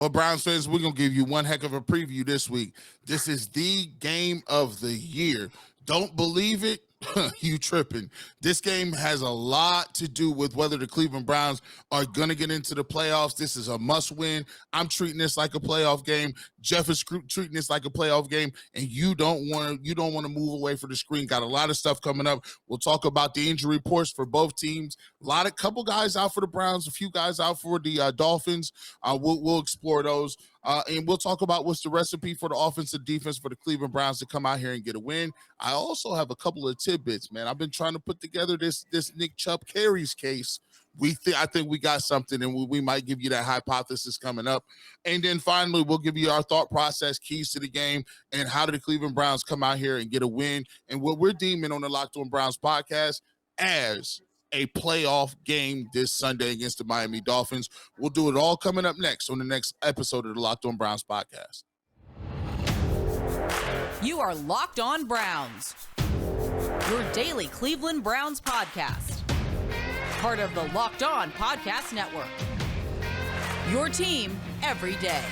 Well, Browns fans, we're going to give you one heck of a preview this week. This is the game of the year. Don't believe it? You tripping. This game has a lot to do with whether the Cleveland Browns are going to get into the playoffs. This is a must win. I'm treating this like a playoff game. Jeff is treating this like a playoff game, and you don't want to move away from the screen. Got a lot of stuff coming up. We'll talk about the injury reports for both teams. Couple guys out for the Browns, a few guys out for the Dolphins. We'll explore those. And we'll talk about what's the recipe for the offensive defense for the Cleveland Browns to come out here and get a win. I also have a couple of tidbits, man. I've been trying to put together this Nick Chubb carries case. I think we got something, and we might give you that hypothesis coming up. And then finally, we'll give you our thought process, keys to the game, and how did the Cleveland Browns come out here and get a win, and what we're deeming on the Locked On Browns podcast as a playoff game this Sunday against the Miami Dolphins. We'll do it all coming up next on the next episode of the Locked On Browns podcast. You are Locked On Browns, your daily Cleveland Browns podcast. Part of the Locked On Podcast Network. Your team every day.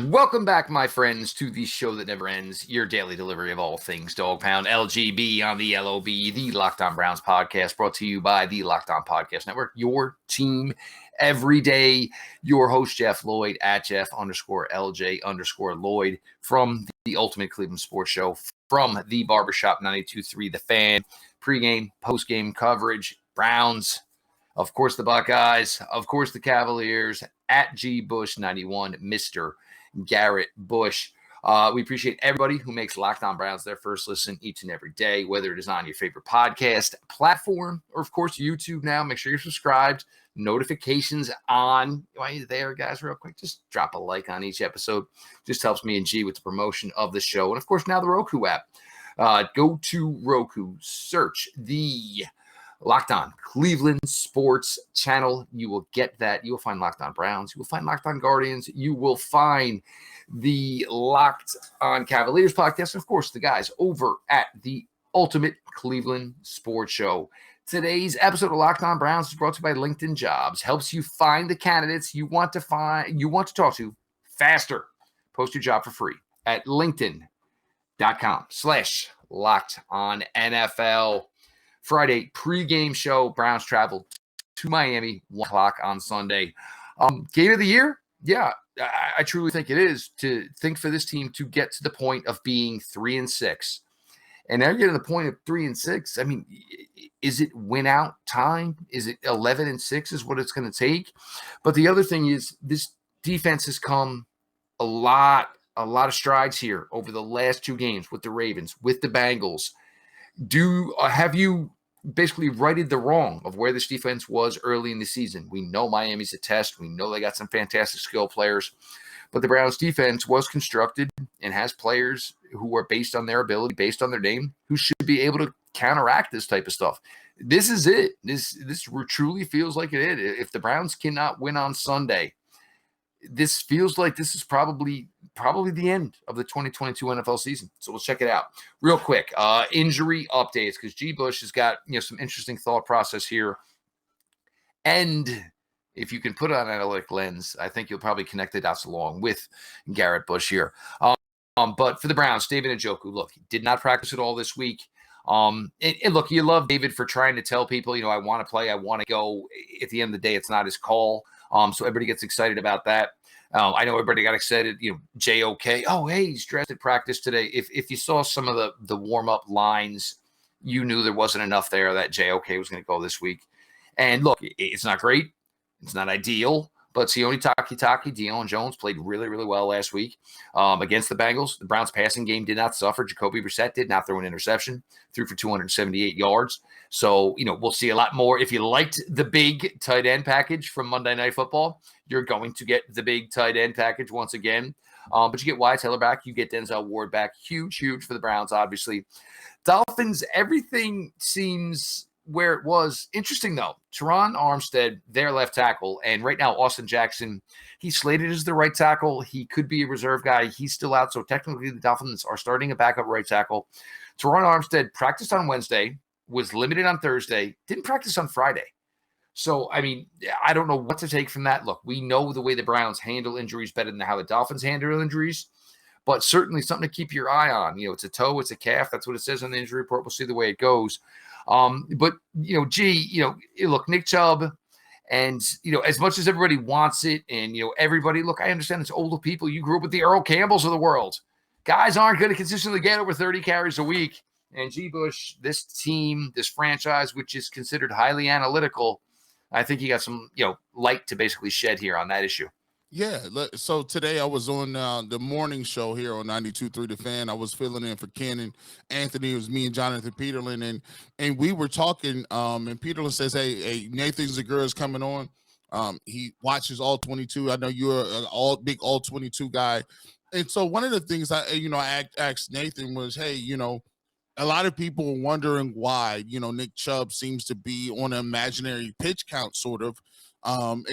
Welcome back, my friends, to the show that never ends, your daily delivery of all things Dog Pound, LGB on the LOB, the Locked On Browns podcast, brought to you by the Locked On Podcast Network, your team every day. Your host, Jeff Lloyd, at Jeff_LJ_Lloyd, from the Ultimate Cleveland Sports Show, from the Barbershop 92.3, The Fan, pregame, postgame coverage, Browns, of course the Buckeyes, of course the Cavaliers, at GBush91, Mr. Garrett Bush. We appreciate everybody who makes Locked On Browns their first listen each and every day, whether it is on your favorite podcast platform or, of course, YouTube now. Make sure you're subscribed. Notifications on. While you're there, guys, real quick, just drop a like on each episode. Just helps me and G with the promotion of the show. And, of course, now the Roku app. Go to Roku, search the Locked On Cleveland Sports channel. You will get that. You will find Locked On Browns. You will find Locked On Guardians. You will find the Locked On Cavaliers podcast. And, of course, the guys over at the Ultimate Cleveland Sports Show. Today's episode of Locked On Browns is brought to you by LinkedIn Jobs. Helps you find the candidates you want to talk to faster. Post your job for free at linkedin.com/LockedOnNFL. Friday pregame show. Browns travel to Miami, 1 o'clock on Sunday. Game of the year? Yeah, I truly think it is, to think for this team to get to the point of being 3-6. And now you're getting to the point of 3-6. I mean, is it win out time? Is it 11-6 is what it's going to take? But the other thing is, this defense has come a lot of strides here over the last two games with the Ravens, with the Bengals. Have you basically righted the wrong of where this defense was early in the season? We know Miami's a test. We know they got some fantastic skill players. But the Browns defense was constructed and has players who are based on their ability, based on their name, who should be able to counteract this type of stuff. This is it. This truly feels like it is. If the Browns cannot win on Sunday, this feels like this is probably the end of the 2022 NFL season. So we'll check it out real quick. Injury updates, because G. Bush has got some interesting thought process here. And if you can put it on an analytic lens, I think you'll probably connect the dots along with Garrett Bush here. But for the Browns, David Njoku, look, he did not practice at all this week. And look, you love David for trying to tell people, I want to play, I want to go. At the end of the day, it's not his call. So everybody gets excited about that. I know everybody got excited, JOK. Oh, hey, he's dressed at practice today. If you saw some of the warm-up lines, you knew there wasn't enough there that JOK was going to go this week. And look, it's not great. It's not ideal. But Sione Takitaki, Deion Jones played really, really well last week against the Bengals. The Browns' passing game did not suffer. Jacoby Brissett did not throw an interception, threw for 278 yards. So, we'll see a lot more. If you liked the big tight end package from Monday Night Football, you're going to get the big tight end package once again. But you get Wyatt Teller back. You get Denzel Ward back. Huge, huge for the Browns, obviously. Dolphins, everything seems where it was interesting, though. Teron Armstead, their left tackle, and right now Austin Jackson, he's slated as the right tackle. He could be a reserve guy. He's still out, so technically the Dolphins are starting a backup right tackle. Teron Armstead practiced on Wednesday, was limited on Thursday, didn't practice on Friday. So, I mean, I don't know what to take from that. Look, we know the way the Browns handle injuries better than how the Dolphins handle injuries, but certainly something to keep your eye on. You know, it's a toe, it's a calf. That's what it says on the injury report. We'll see the way it goes. But, look, Nick Chubb, and, as much as everybody wants it, and, everybody, look, I understand it's older people. You grew up with the Earl Campbells of the world. Guys aren't going to consistently get over 30 carries a week. And G. Bush, this team, this franchise, which is considered highly analytical, I think you got some, light to basically shed here on that issue. Yeah. So today I was on the morning show here on 92.3 The Fan. I was filling in for Ken and Anthony. It was me and Jonathan Peterlin, and we were talking. And Peterlin says, "Hey, Nathan Zagura is coming on. He watches all 22. I know you're an big all 22 guy." And so one of the things I asked Nathan was, "Hey, a lot of people are wondering why, Nick Chubb seems to be on an imaginary pitch count, sort of. And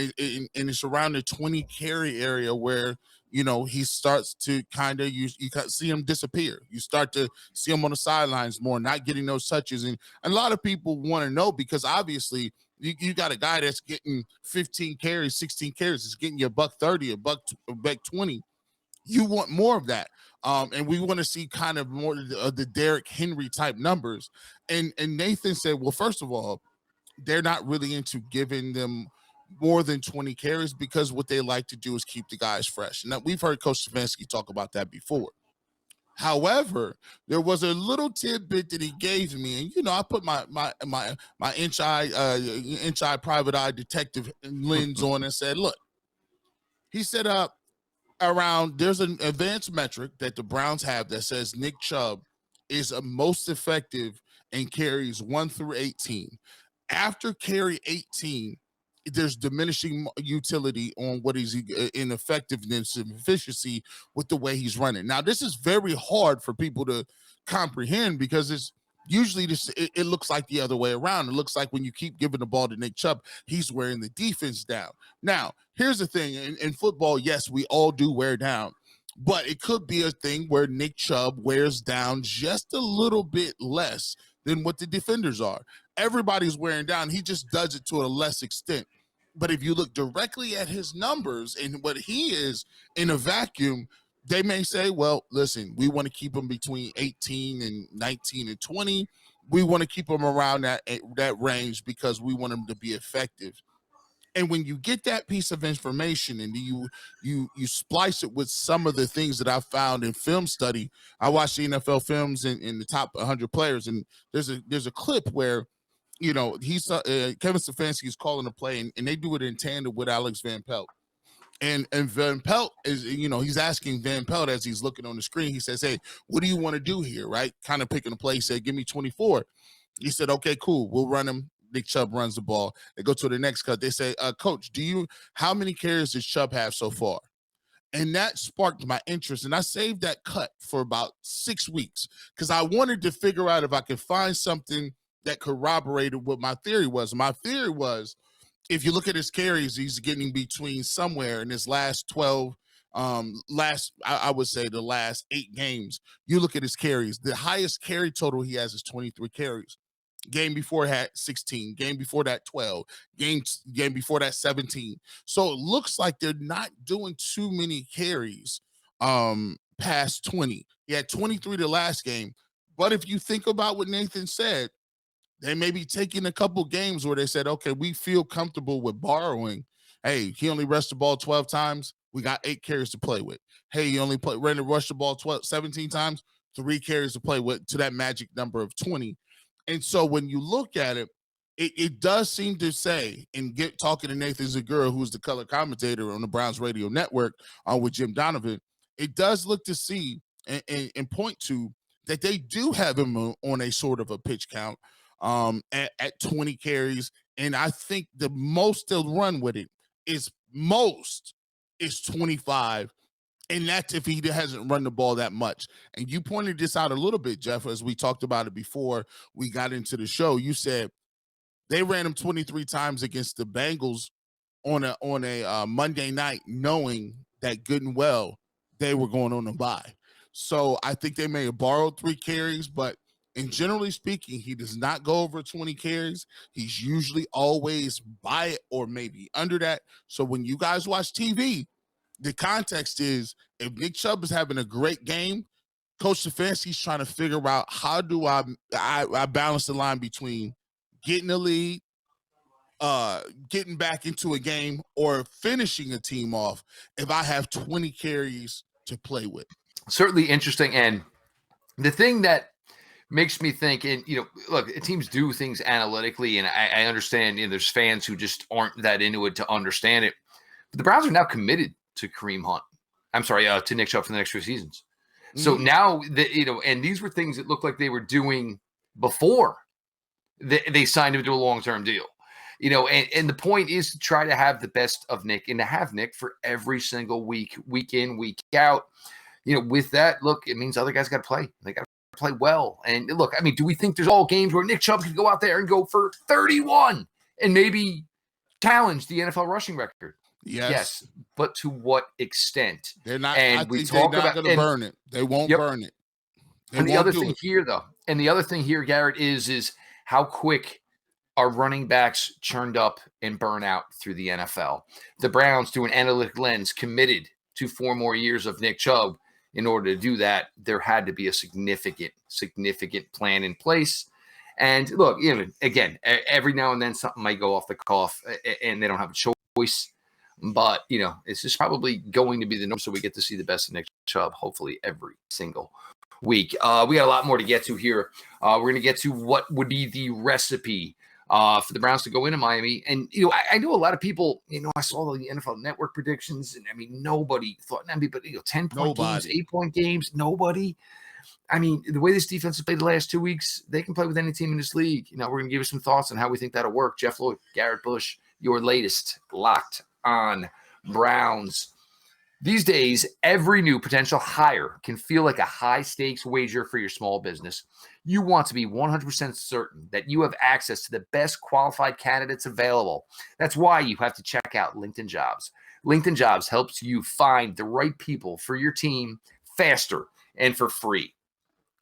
it's around the 20 carry area where, he starts to kind of, you see him disappear. You start to see him on the sidelines more, not getting those touches. And a lot of people want to know, because obviously you got a guy that's getting 15 carries, 16 carries. It's getting you $130, $120. You want more of that. And we want to see kind of more of the Derrick Henry type numbers. And Nathan said, well, first of all, they're not really into giving them more than 20 carries, because what they like to do is keep the guys fresh. Now, we've heard Coach Stefanski talk about that before. However, there was a little tidbit that he gave me, and I put my inch eye private eye detective lens on and said, look, he said, there's an advanced metric that the Browns have that says Nick Chubb is most effective in carries 1 through 18. After carry 18, there's diminishing utility on what he's in effectiveness and efficiency with the way he's running. Now, this is very hard for people to comprehend, because it's usually it looks like the other way around. It looks like when you keep giving the ball to Nick Chubb, he's wearing the defense down. Now, here's the thing. In football, yes, we all do wear down, but it could be a thing where Nick Chubb wears down just a little bit less than what the defenders are. Everybody's wearing down. He just does it to a less extent. But if you look directly at his numbers and what he is in a vacuum, they may say, well, listen, we want to keep him between 18 and 19 and 20. We want to keep him around that range because we want him to be effective. And when you get that piece of information and you splice it with some of the things that I found in film study, I watched the NFL films in the top 100 players, and there's a clip where, he's Kevin Stefanski is calling a play, and they do it in tandem with Alex Van Pelt. And Van Pelt is, he's asking Van Pelt as he's looking on the screen. He says, hey, what do you want to do here, right? Kind of picking a play. He said, give me 24. He said, okay, cool. We'll run him. Nick Chubb runs the ball. They go to the next cut. They say, Coach, how many carries does Chubb have so far? And that sparked my interest. And I saved that cut for about 6 weeks because I wanted to figure out if I could find something that corroborated what my theory was. My theory was, if you look at his carries, he's getting between somewhere in his last 12, I would say the last 8 games. You look at his carries. The highest carry total he has is 23 carries. Game before had 16, game before that 12, game before that 17. So it looks like they're not doing too many carries past 20. He had 23 the last game. But if you think about what Nathan said, they may be taking a couple games where they said, okay, we feel comfortable with borrowing. Hey, he only rushed the ball 12 times. We got 8 carries to play with. Hey, he only ran and rushed the ball 17 times, 3 carries to play with, to that magic number of 20. And so when you look at it, it does seem to say, and talking to Nathan Zagura, who's the color commentator on the Browns radio network with Jim Donovan, it does look to see and point to that they do have him on a sort of a pitch count at 20 carries. And I think the most they'll run with it is 25. And that's if he hasn't run the ball that much. And you pointed this out a little bit, Jeff, as we talked about it before we got into the show. You said They ran him 23 times against the Bengals on a Monday night, knowing that good and well they were going on a bye. So I think they may have borrowed 3 carries, but generally speaking, he does not go over 20 carries. He's usually always by it or maybe under that. So when you guys watch TV, the context is if Nick Chubb is having a great game, Coach Stefanski's trying to figure out how do I balance the line between getting the lead, getting back into a game, or finishing a team off if I have 20 carries to play with. Certainly interesting. And the thing that makes me think, and look, teams do things analytically, and I understand, there's fans who just aren't that into it to understand it. But the Browns are now committed to Kareem Hunt. I'm sorry, to Nick Chubb for the next 2 seasons. So now and these were things that looked like they were doing before they signed him to a long-term deal. And the point is to try to have the best of Nick and to have Nick for every single week, week in, week out. With that, look, it means other guys got to play. They got to play well. And look, I mean, do we think there's all games where Nick Chubb could go out there and go for 31 and maybe challenge the NFL rushing record? Yes, but to what extent? They're not. And I think they're not going to burn it. They won't burn it. And the other thing here, though, Garrett, is how quick are running backs churned up and burn out through the NFL. The Browns, through an analytic lens, committed to 4 more years of Nick Chubb. In order to do that, there had to be a significant plan in place. And look, again, every now and then something might go off the cuff, and they don't have a choice. But, it's just probably going to be the norm, so we get to see the best of Nick Chubb, hopefully every single week. We got a lot more to get to here. We're going to get to what would be the recipe for the Browns to go into Miami. And, I know a lot of people, I saw the NFL Network predictions, and, I mean, nobody thought, 10-point games, 8-point games, nobody. I mean, the way this defense has played the last 2 weeks, they can play with any team in this league. We're going to give you some thoughts on how we think that'll work. Jeff Lloyd, Garrett Bush, your latest Locked On Browns. These days, every new potential hire can feel like a high-stakes wager for your small business. You want to be 100% certain that you have access to the best qualified candidates available. That's why you have to check out LinkedIn Jobs. LinkedIn Jobs helps you find the right people for your team faster and for free.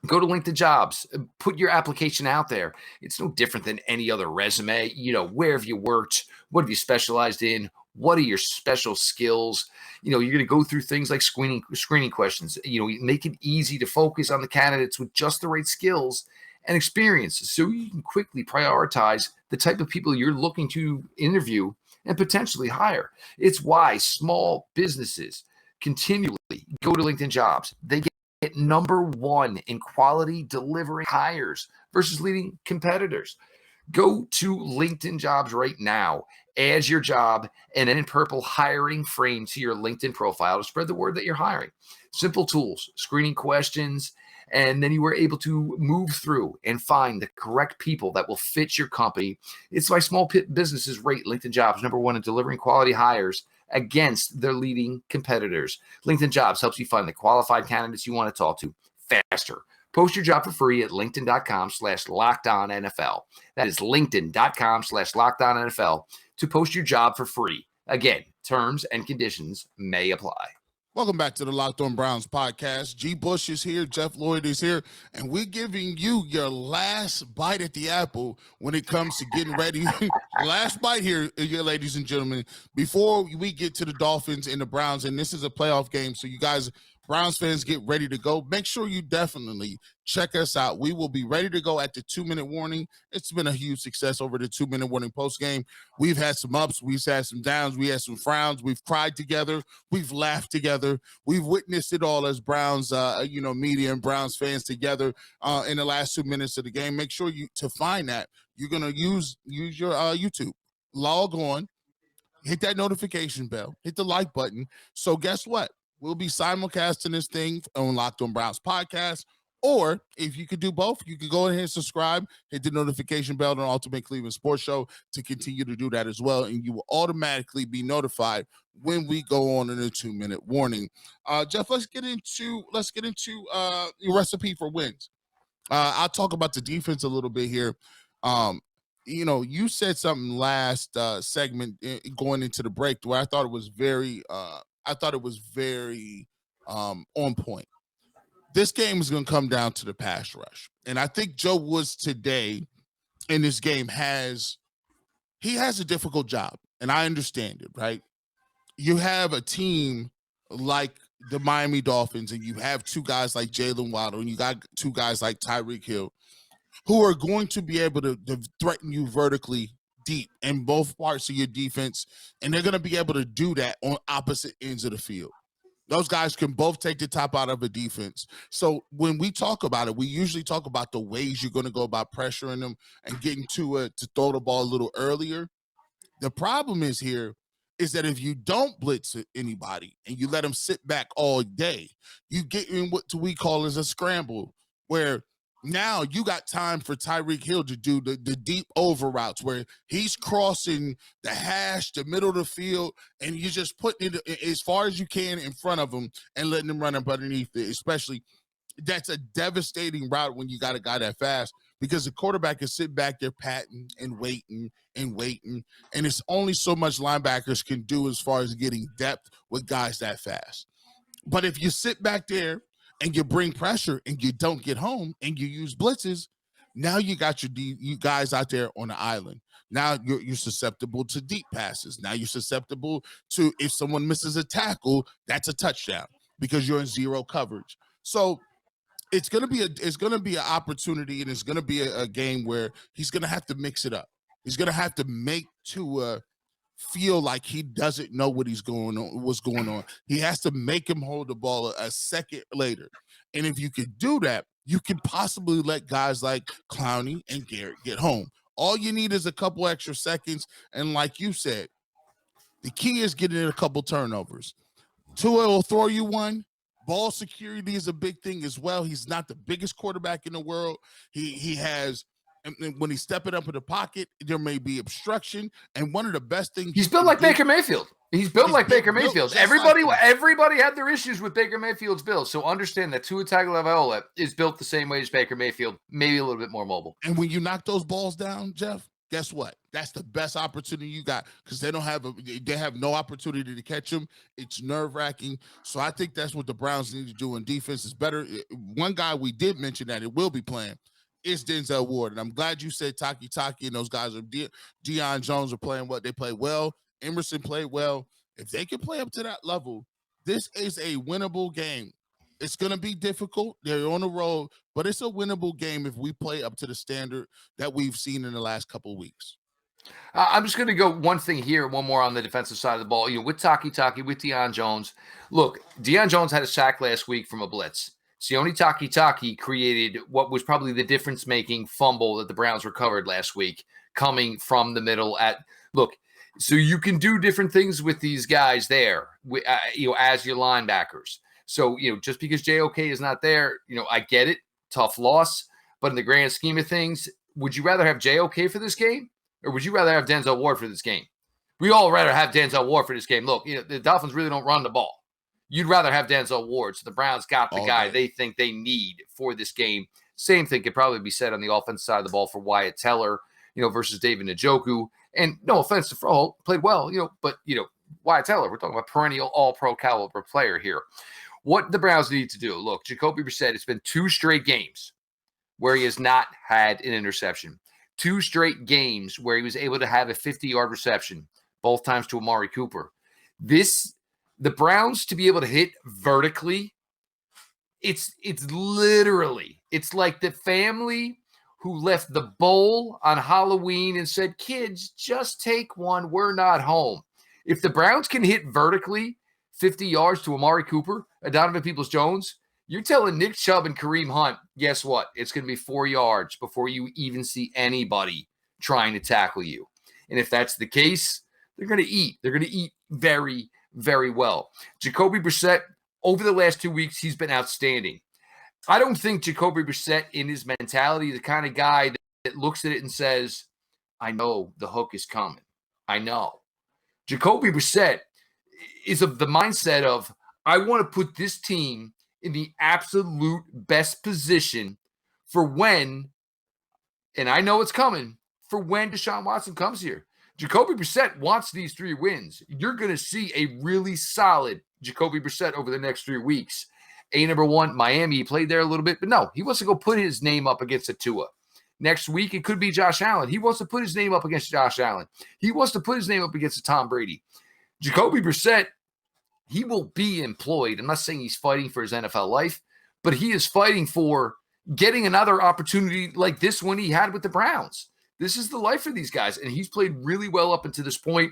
Go to LinkedIn Jobs, put your application out there. It's no different than any other resume. Where have you worked? What have you specialized in? What are your special skills? You're going to go through things like screening questions. Make it easy to focus on the candidates with just the right skills and experience so you can quickly prioritize the type of people you're looking to interview and potentially hire. It's why small businesses continually go to LinkedIn Jobs. They get number 1 in quality delivering hires versus leading competitors. Go to LinkedIn Jobs right now. Add your job and in purple hiring frame to your LinkedIn profile to spread the word that you're hiring. Simple tools, screening questions, and then you were able to move through and find the correct people that will fit your company. It's why small businesses rate LinkedIn Jobs number 1 in delivering quality hires against their leading competitors. LinkedIn Jobs helps you find the qualified candidates you want to talk to faster. Post your job for free at linkedin.com/lockedonnfl. That is linkedin.com/lockedonnfl to post your job for free. Again, terms and conditions may apply. Welcome back to the Locked On Browns podcast. G. Bush is here, Jeff Lloyd is here, and we're giving you your last bite at the apple when it comes to getting ready. Last bite here, ladies and gentlemen, before we get to the Dolphins and the Browns, and this is a playoff game, so you guys, Browns fans, get ready to go. Make sure you definitely check us out. We will be ready to go at the 2-minute warning. It's been a huge success over the 2-minute warning post game. We've had some ups. We've had some downs. We had some frowns. We've cried together. We've laughed together. We've witnessed it all as Browns, media and Browns fans together in the last 2 minutes of the game. Make sure to find that. You're going to use your YouTube. Log on. Hit that notification bell. Hit the like button. So guess what? We'll be simulcasting this thing on Locked On Browns podcast. Or if you could do both, you could go ahead and subscribe, hit the notification bell on Ultimate Cleveland Sports Show to continue to do that as well. And you will automatically be notified when we go on in a 2-minute warning. Jeff, let's get into your recipe for wins. I'll talk about the defense a little bit here. you said something last segment going into the break where I thought it was very on point. This game is going to come down to the pass rush. And I think Joe Woods today in this game has a difficult job. And I understand it, right? You have a team like the Miami Dolphins, and you have two guys like Jalen Waddle, and you got two guys like Tyreek Hill, who are going to be able to threaten you vertically deep in both parts of your defense, and they're going to be able to do that on opposite ends of the field. Those guys can both take the top out of a defense. So when we talk about it, we usually talk about the ways you're going to go about pressuring them and getting to throw the ball a little earlier. The problem is that if you don't blitz anybody and you let them sit back all day, you get in what we call as a scramble, where now you got time for Tyreek Hill to do the deep over routes where he's crossing the hash, the middle of the field, and you're just putting it as far as you can in front of him and letting him run up underneath it. Especially, that's a devastating route when you got a guy that fast, because the quarterback is sitting back there patting and waiting, and it's only so much linebackers can do as far as getting depth with guys that fast. But if you sit back there and you bring pressure and you don't get home and you use blitzes, now you got you guys out there on the island. Now you're susceptible to deep passes. Now you're susceptible to, if someone misses a tackle, that's a touchdown because you're in zero coverage. So it's gonna be an opportunity, and it's gonna be a game where he's gonna have to mix it up. He's gonna have to make Tua feel like he doesn't know what's going on. He has to make him hold the ball a second later. And if you could do that, you can possibly let guys like Clowney and Garrett get home. All you need is a couple extra seconds. And like you said, the key is getting in a couple turnovers. Tua will throw you one. Ball security is a big thing as well. He's not the biggest quarterback in the world. He has, and when he's stepping up in the pocket, there may be obstruction. And one of the best things, he's built like Baker Mayfield. He's built like Baker Mayfield. Everybody had their issues with Baker Mayfield's build. So understand that Tua Tagovailoa is built the same way as Baker Mayfield, maybe a little bit more mobile. And when you knock those balls down, Jeff, guess what? That's the best opportunity you got, because they have no opportunity to catch them. It's nerve-wracking. So I think that's what the Browns need to do in defense is better. One guy we did mention that it will be playing is Denzel Ward. And I'm glad you said Taki and those guys are Deion Jones are playing what they play well. Emerson played well. If they can play up to that level, this is a winnable game. It's going to be difficult. They're on the road, but it's a winnable game if we play up to the standard that we've seen in the last couple of weeks. I'm just going to go one thing here, one more on the defensive side of the ball. With Taki, with Deion Jones. Look, Deion Jones had a sack last week from a blitz. Sione Taki created what was probably the difference-making fumble that the Browns recovered last week, coming from the middle look, so you can do different things with these guys there, as your linebackers. So, just because JOK is not there, I get it, tough loss. But in the grand scheme of things, would you rather have JOK for this game, or would you rather have Denzel Ward for this game? We all rather have Denzel Ward for this game. Look, the Dolphins really don't run the ball. You'd rather have Denzel Ward. So the Browns got the guy they think they need for this game. Same thing could probably be said on the offensive side of the ball for Wyatt Teller, versus David Njoku. And no offense to Froholt, played well, but Wyatt Teller, we're talking about perennial all-pro caliber player here. What the Browns need to do, look, Jacoby Brissett, it's been 2 straight games where he has not had an interception. 2 straight games where he was able to have a 50-yard reception, both times to Amari Cooper. The Browns to be able to hit vertically, it's literally, it's like the family who left the bowl on Halloween and said, kids, just take one, we're not home. If the Browns can hit vertically 50 yards to Amari Cooper, Donovan Peoples-Jones, you're telling Nick Chubb and Kareem Hunt, guess what? It's going to be 4 yards before you even see anybody trying to tackle you. And if that's the case, they're going to eat. They're going to eat very, very well. Jacoby Brissett, over the last 2 weeks, he's been outstanding. I don't think Jacoby Brissett, in his mentality, is the kind of guy that looks at it and says, I know the hook is coming. I know. Jacoby Brissett is of the mindset of, I want to put this team in the absolute best position for when, and I know it's coming, for when Deshaun Watson comes here. Jacoby Brissett wants these 3 wins. You're going to see a really solid Jacoby Brissett over the next 3 weeks. Number 1, Miami, he played there a little bit, but no, he wants to go put his name up against a Tua. Next week, it could be Josh Allen. He wants to put his name up against Josh Allen. He wants to put his name up against Tom Brady. Jacoby Brissett, he will be employed. I'm not saying he's fighting for his NFL life, but he is fighting for getting another opportunity like this one he had with the Browns. This is the life for these guys, and he's played really well up until this point.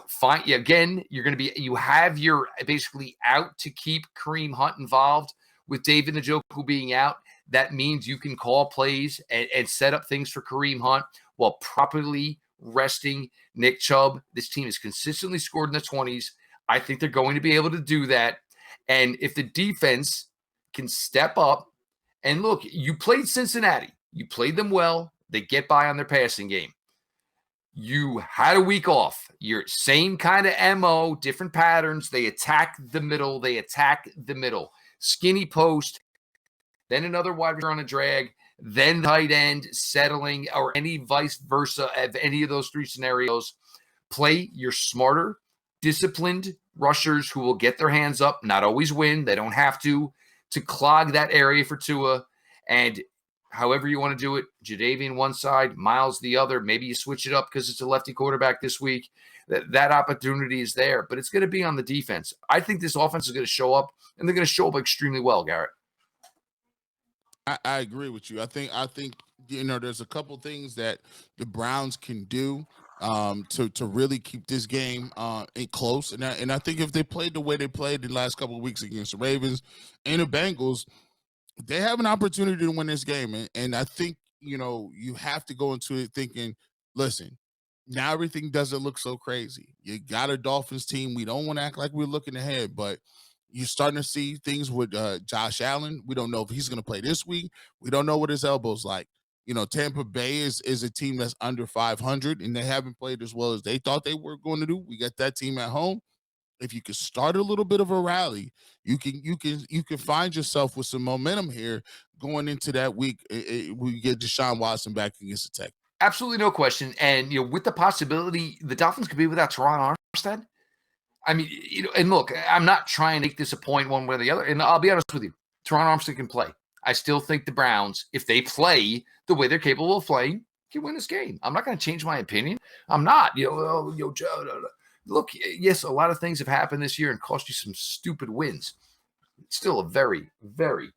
Fine. Again, you have your basically out to keep Kareem Hunt involved with David Njoku being out. That means you can call plays and set up things for Kareem Hunt while properly resting Nick Chubb. This team has consistently scored in the 20s. I think they're going to be able to do that. And if the defense can step up, and look, you played Cincinnati. You played them well. They get by on their passing game. You had a week off. Your same kind of MO, different patterns. They attack the middle. Skinny post, then another wide receiver on a drag, then tight end settling, or any vice versa of any of those 3 scenarios. Play your smarter, disciplined rushers who will get their hands up, not always win. They don't have to clog that area for Tua. And however you want to do it, Jadeveon one side, Miles the other. Maybe you switch it up because it's a lefty quarterback this week. That opportunity is there, but it's going to be on the defense. I think this offense is going to show up, and they're going to show up extremely well, Garrett. I agree with you. I think there's a couple things that the Browns can do to really keep this game close. And I think if they played the way they played the last couple of weeks against the Ravens and the Bengals, they have an opportunity to win this game. And I think, you have to go into it thinking, listen, now everything doesn't look so crazy. You got a Dolphins team. We don't want to act like we're looking ahead, but you're starting to see things with Josh Allen. We don't know if he's going to play this week. We don't know what his elbow's like. Tampa Bay is a team that's under 500, and they haven't played as well as they thought they were going to do. We got that team at home. If you could start a little bit of a rally, you can find yourself with some momentum here going into that week. We get Deshaun Watson back against the Tech. Absolutely no question. And with the possibility the Dolphins could be without Teron Armstead. I mean, and look, I'm not trying to make this a point one way or the other. And I'll be honest with you, Teron Armstead can play. I still think the Browns, if they play the way they're capable of playing, can win this game. I'm not going to change my opinion. I'm not. Look, yes, a lot of things have happened this year and cost you some stupid wins. It's still a very, very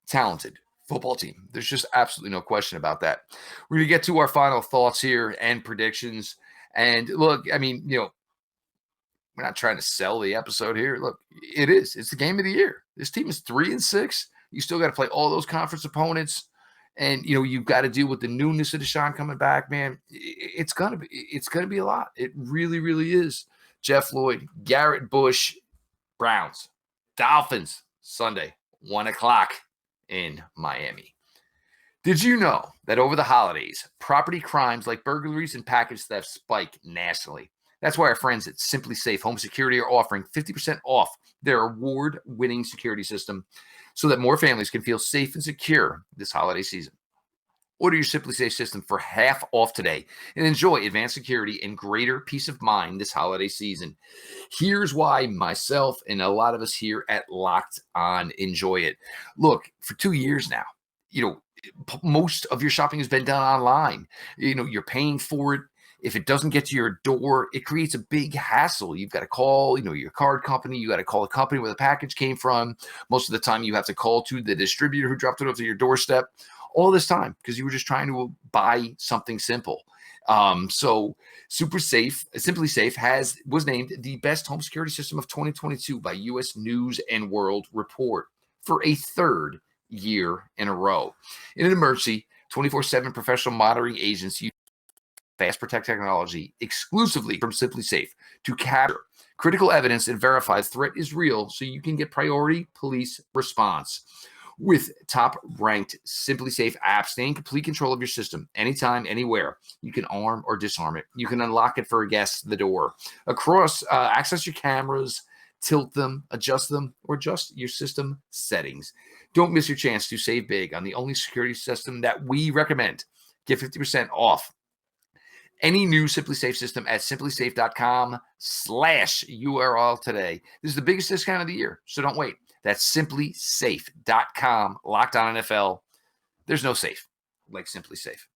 talented football team. There's just absolutely no question about that. We're going to get to our final thoughts here and predictions. And look, I mean, we're not trying to sell the episode here. Look, it's the game of the year. This team is 3-6. You still got to play all those conference opponents. And, you've got to deal with the newness of Deshaun coming back, man. It's going to be a lot. It really, really is. Jeff Lloyd, Garrett Bush, Browns, Dolphins, Sunday, 1:00 in Miami. Did you know that over the holidays, property crimes like burglaries and package theft spike nationally? That's why our friends at Simply Safe Home Security are offering 50% off their award-winning security system so that more families can feel safe and secure this holiday season. Order your Simply Safe system for half off today and enjoy advanced security and greater peace of mind this holiday season. Here's why myself and a lot of us here at Locked On enjoy it. Look, for 2 years now, most of your shopping has been done online. You're paying for it. If it doesn't get to your door, it creates a big hassle. You've got to call, your card company. You got to call the company where the package came from. Most of the time, you have to call to the distributor who dropped it off to your doorstep. All this time because you were just trying to buy something simple. So Simply Safe was named the best home security system of 2022 by U.S. News and World Report for a 3rd year in a row. In an emergency, 24/7 professional monitoring agents use Fast Protect technology exclusively from Simply Safe to capture critical evidence and verify the threat is real so you can get priority police response. With top-ranked Simply Safe apps, stay in complete control of your system anytime, anywhere. You can arm or disarm it. You can unlock it for a guest at the door. Access your cameras, tilt them, adjust them, or adjust your system settings. Don't miss your chance to save big on the only security system that we recommend. Get 50% off any new Simply Safe system at simplysafe.com/URL today. This is the biggest discount of the year, so don't wait. That's simplysafe.com, Locked On NFL. There's no safe like Simply Safe.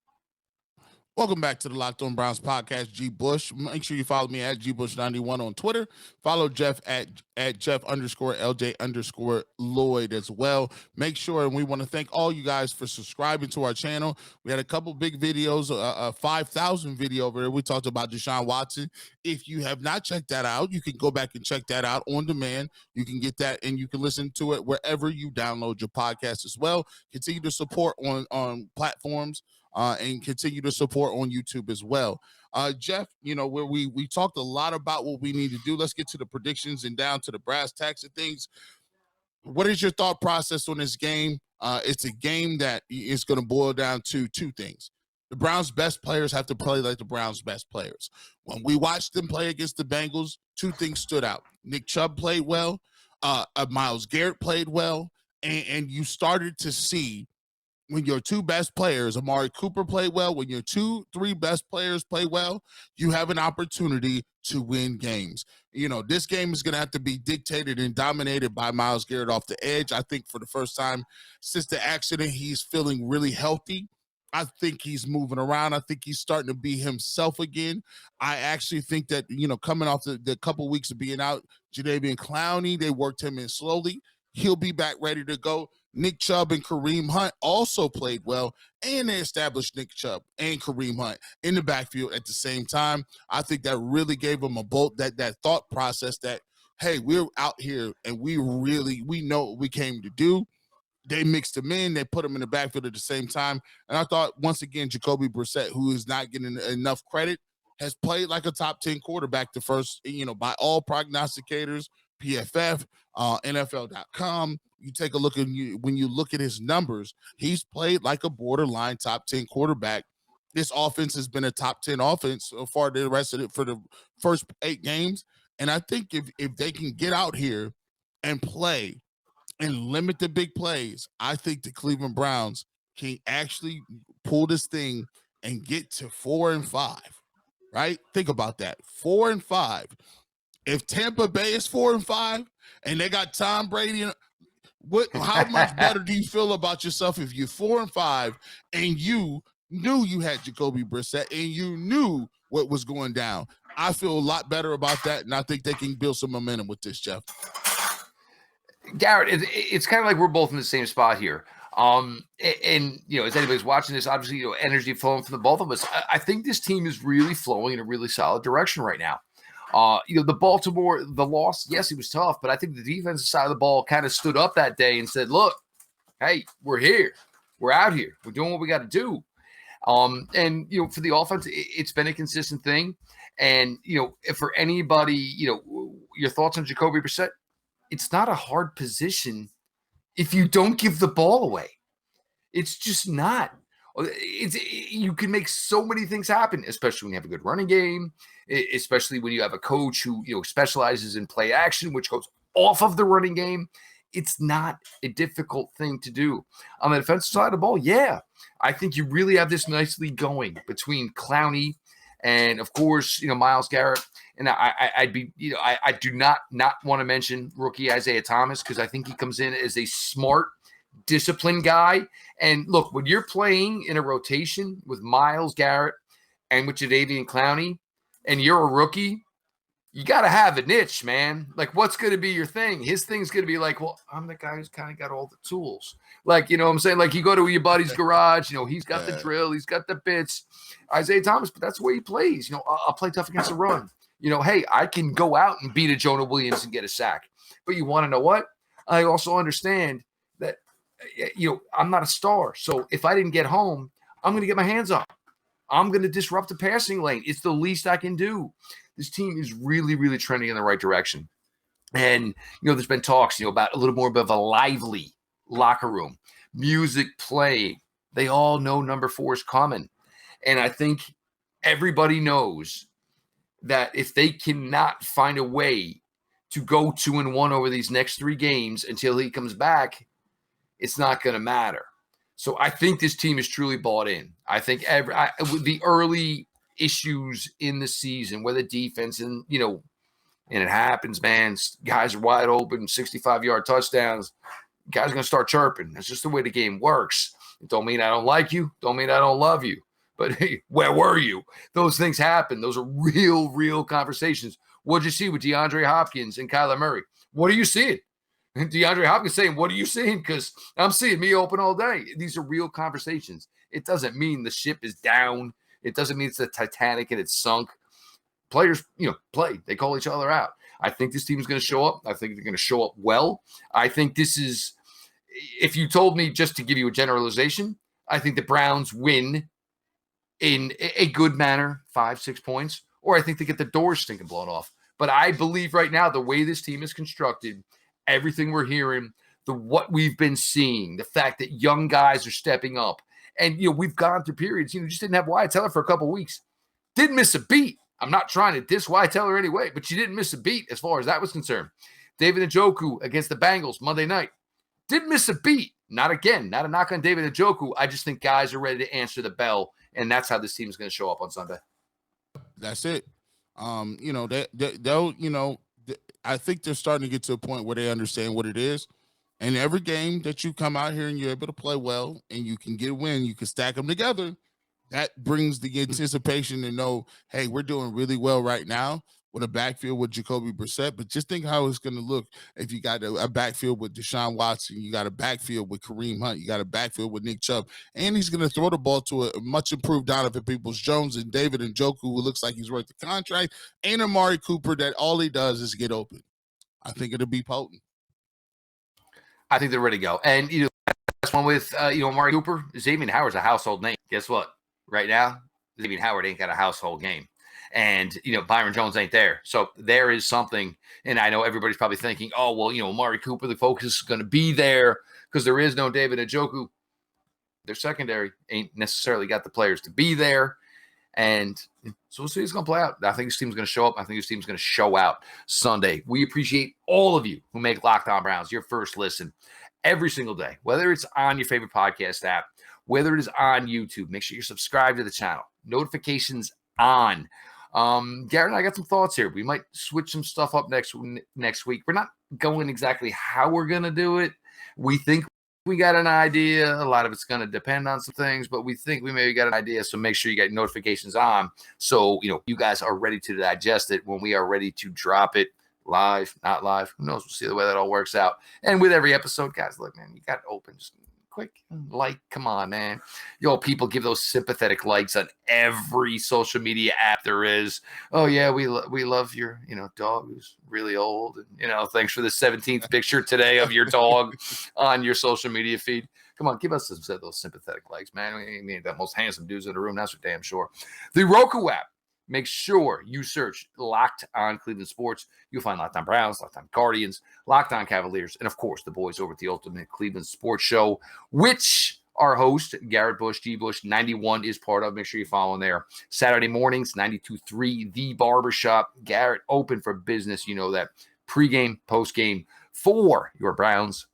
Welcome back to the Locked On Browns podcast. G. Bush. Make sure you follow me at GBush91 on Twitter. Follow Jeff at Jeff_LJ_Lloyd as well. Make sure, and we want to thank all you guys for subscribing to our channel. We had a couple big videos, a 5,000 video over there. We talked about Deshaun Watson. If you have not checked that out, you can go back and check that out on demand. You can get that and you can listen to it wherever you download your podcast as well. Continue to support on platforms. And continue to support on YouTube as well. Jeff, where we talked a lot about what we need to do. Let's get to the predictions and down to the brass tacks of things. What is your thought process on this game? It's a game that is going to boil down to two things. The Browns' best players have to play like the Browns' best players. When we watched them play against the Bengals, two things stood out. Nick Chubb played well. Myles Garrett played well. And you started to see when your two best players, Amari Cooper, played well, when your 2-3 best players play well, you have an opportunity to win games. This game is going to have to be dictated and dominated by Myles Garrett off the edge. I think for the first time since the accident, he's feeling really healthy. I think he's moving around. I think he's starting to be himself again. I actually think that, coming off the couple weeks of being out, Jadeveon Clowney, they worked him in slowly. He'll be back ready to go. Nick Chubb and Kareem Hunt also played well, and they established Nick Chubb and Kareem Hunt in the backfield at the same time. I think that really gave them a bolt, that thought process that, hey, we're out here and we know what we came to do. They mixed them in. They put them in the backfield at the same time. And I thought, once again, Jacoby Brissett, who is not getting enough credit, has played like a top 10 quarterback the first, by all prognosticators, PFF, NFL.com. You take a look at when you look at his numbers, he's played like a borderline top 10 quarterback. This offense has been a top 10 offense so far the rest of it for the first 8 games. And I think if they can get out here and play and limit the big plays, I think the Cleveland Browns can actually pull this thing and get to 4-5, right? Think about that. 4-5. If Tampa Bay is 4-5 and they got Tom Brady, how much better do you feel about yourself if you're 4-5 and you knew you had Jacoby Brissett and you knew what was going down? I feel a lot better about that, and I think they can build some momentum with this, Jeff. Garrett, it's kind of like we're both in the same spot here. And as anybody's watching this, obviously, energy flowing from the both of us. I think this team is really flowing in a really solid direction right now. The Baltimore, the loss, yes, it was tough, but I think the defensive side of the ball kind of stood up that day and said, look, hey, we're here. We're out here. We're doing what we got to do. And for the offense, it's been a consistent thing. And, if for anybody, your thoughts on Jacoby Brissett, it's not a hard position if you don't give the ball away. It's just not. You can make so many things happen, especially when you have a good running game, especially when you have a coach who specializes in play action, which goes off of the running game. It's not a difficult thing to do. On the defensive side of the ball, yeah, I think you really have this nicely going between Clowney and, of course, Myles Garrett. And I do not want to mention rookie Isaiah Thomas, because I think he comes in as a smart, disciplined guy. And look, when you're playing in a rotation with Myles Garrett and with Jadeveon Clowney, and you're a rookie, you got to have a niche, man. Like, what's going to be your thing? His thing's going to be like, well, I'm the guy who's kind of got all the tools. Like, what I'm saying? Like, you go to your buddy's garage, he's got the drill, he's got the bits. Isaiah Thomas, but that's the way he plays. I'll play tough against the run. Hey, I can go out and beat a Jonah Williams and get a sack. But you want to know what? I also understand that, I'm not a star. So if I didn't get home, I'm going to get my hands on. I'm going to disrupt the passing lane. It's the least I can do. This team is really, really trending in the right direction. And, there's been talks, about a little more of a lively locker room, music playing. They all know number 4 is coming. And I think everybody knows that if they cannot find a way to go 2-1 over these next 3 games until he comes back, it's not going to matter. So I think this team is truly bought in. I think the early issues in the season where the defense and, and it happens, man. Guys are wide open, 65-yard touchdowns. Guys are going to start chirping. That's just the way the game works. It don't mean I don't like you. Don't mean I don't love you. But hey, where were you? Those things happen. Those are real conversations. What'd you see with DeAndre Hopkins and Kyler Murray? What are you seeing? And DeAndre Hopkins saying, what are you seeing? Because I'm seeing me open all day. These are real conversations. It doesn't mean the ship is down. It doesn't mean it's the Titanic and it's sunk. Players, play. They call each other out. I think this team is going to show up. I think they're going to show up well. I think this is, if you told me just to give you a generalization, I think the Browns win in a good manner, 5-6 points, or I think they get the doors stinking blown off. But I believe right now, the way this team is constructed, everything we're hearing, what we've been seeing, the fact that young guys are stepping up, and we've gone through periods. Just didn't have Wyatt Teller for a couple of weeks. Didn't miss a beat. I'm not trying to diss Wyatt Teller anyway, but you didn't miss a beat as far as that was concerned. David Njoku against the Bengals Monday night. Didn't miss a beat. Not again. Not a knock on David Njoku. I just think guys are ready to answer the bell, and that's how this team is going to show up on Sunday. That's it. I think they're starting to get to a point where they understand what it is. And every game that you come out here and you're able to play well and you can get a win, you can stack them together. That brings the anticipation to know, hey, we're doing really well right now with a backfield with Jacoby Brissett. But just think how it's going to look if you got a backfield with Deshaun Watson, you got a backfield with Kareem Hunt, you got a backfield with Nick Chubb, and he's going to throw the ball to a much improved Donovan Peoples-Jones and David Njoku, who looks like he's worth the contract, and Amari Cooper, that all he does is get open. I think it'll be potent. I think they're ready to go. And, that's one with, Amari Cooper. Xavier Howard's a household name. Guess what? Right now, Xavier Howard ain't got a household game. And, Byron Jones ain't there. So there is something, and I know everybody's probably thinking, oh, well, Amari Cooper, the focus is going to be there because there is no David Njoku. Their secondary ain't necessarily got the players to be there. And so we'll see how it's going to play out. I think this team's going to show up. I think this team's going to show out Sunday. We appreciate all of you who make Locked On Browns your first listen every single day, whether it's on your favorite podcast app, whether it is on YouTube. Make sure you're subscribed to the channel. Notifications on. Garrett and I got some thoughts here. We might switch some stuff up next week. We're not going exactly how we're going to do it. We think we got an idea. A lot of it's going to depend on some things, but we think we maybe got an idea. So make sure you get notifications on. So, you guys are ready to digest it when we are ready to drop it live, not live. Who knows? We'll see the way that all works out. And with every episode, guys, look, man, you got to open just quick like. Come on, man. People give those sympathetic likes on every social media app there is. Oh yeah, we love your dog who's really old, and thanks for the 17th picture today of your dog on your social media feed. Come on, give us those sympathetic likes, man. We need the most handsome dudes in the room, that's for damn sure. The Roku app. Make sure you search Locked On Cleveland Sports. You'll find Locked On Browns, Locked On Guardians, Locked On Cavaliers, and, of course, the boys over at the Ultimate Cleveland Sports Show, which our host, Garrett Bush, G-Bush91, is part of. Make sure you follow him there. Saturday mornings, 92.3, The Barbershop. Garrett, open for business. You know that. Pre-game, post-game for your Browns,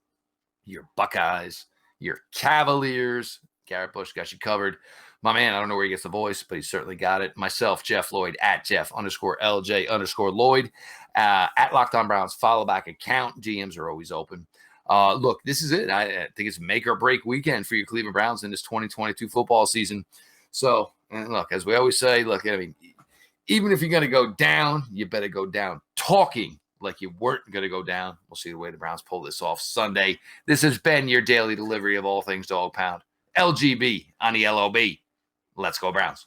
your Buckeyes, your Cavaliers. Garrett Bush got you covered. My man, I don't know where he gets the voice, but he certainly got it. Myself, Jeff Lloyd, at Jeff_LJ_Lloyd, at Locked On Browns, follow back account. GMs are always open. Look, this is it. I think it's make or break weekend for your Cleveland Browns in this 2022 football season. So, and look, as we always say, look, even if you're going to go down, you better go down talking like you weren't going to go down. We'll see the way the Browns pull this off Sunday. This has been your daily delivery of all things Dog Pound. LGB on the LOB. Let's go Browns.